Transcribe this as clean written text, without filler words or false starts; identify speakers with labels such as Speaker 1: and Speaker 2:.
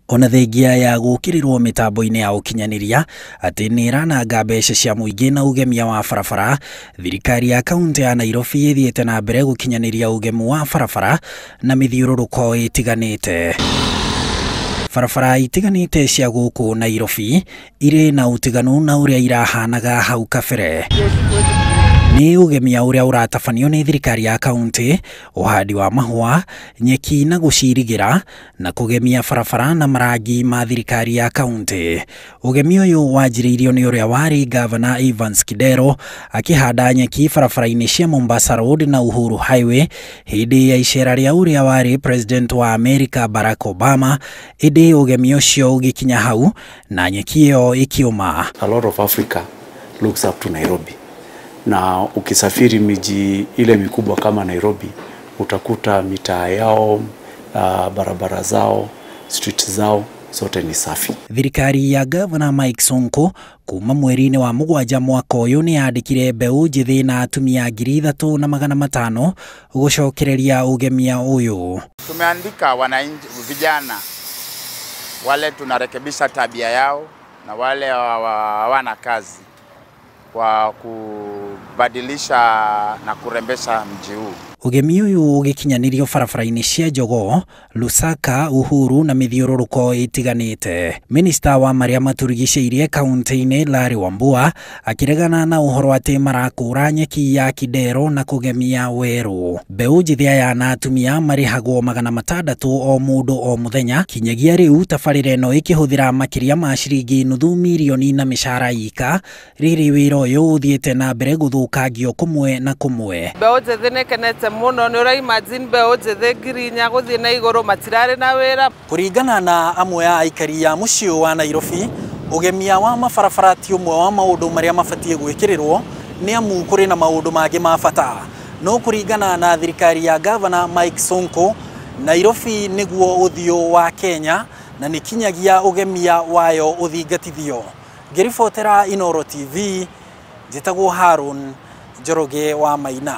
Speaker 1: Ona thengia ya gukirirwo mitambo-ini ya ukinyaniria ati ni irananga mbeca cia muingi na ugemia wa barabara, thirikari ya kaunti ya Nairobi ithiete na mbere gukinyaniria ugemu wa barabara na mithiururuko itiganite. Barabara itiganite cia guku Nairobi iri na utiganu na uria irahanaga hau kabere. Ni ugemia uria uratabanio ni thirikari ya kaunti, uhandi wa mahua, nyeki na gucirigira na kugemia barabara na marangi ma thirikari ya kaunti. Ugemia uyu wanjiriirio ni uria wari Governor Evans Kidero akihanda nyeki barabara-ini cia Mombasa Road na Uhuru Highway hindi ya icera ria uria wari President wa America Barack Obama. Idi ugemia ucio ugikinya hau na nyeki iyo ikiuma.
Speaker 2: A lot of Africa looks up to Nairobi. Na ukisafiri miji ile mikubwa kama Nairobi, utakuta mitaa yao, barabara zao, street zao, zote ni safi.
Speaker 1: Thirikari ya Governor Mike Sonko kuma mweri-ini wa mugwanja mwaka uyu ni yandikire mbeu njithi na atumia 3,500 gucokereria ugemia uyu.
Speaker 3: Tumeandika wananchi vijana wale tunarekebisha tabia yao na wale hawana kazi kwa kubadilisha na kurembesha mji huu.
Speaker 1: Ugemi uyu ugikinyanirio barabara-ini cia Jogo, Lusaka, Uhuru na mithiururuko itiganite. Minister wa maria maturigicĩirie kaunti-ini Larry Wambua akiregana na uhoro ati marakura nyeki ya Kidero na kugemia weru. Mbeu njithia ya na atumia marihagwo 600 o mundu o muthenya. Kinyagia riu tabarĩra ĩno ikihuthira makiria ma ciringi nuthu milioni na mishara yika. Riri wira uyu uthiete na mbere guthukangio kumwe na kumwe.
Speaker 4: Mbeu njithi nikenete muno ni ura imagine mbeu njithi ngirinya guthie na iguru matirari na wira.
Speaker 1: Kuringana na amwe ya aikari ya muciĩ wa Nairobi, ugemia wa mabarabara ti umwe wa maundu maria mabatie gwikirirwo ni amu kuri na maundu mangi ma bata. No kuringana na thirikari ya Governor Mike Sonko, Nairobi niguo uthio wa Kenya na nikinyagia ugemia wayo uthingatithio. Ngiribotera Inooro TV, njitagwo Harun Njoroge wa Maina.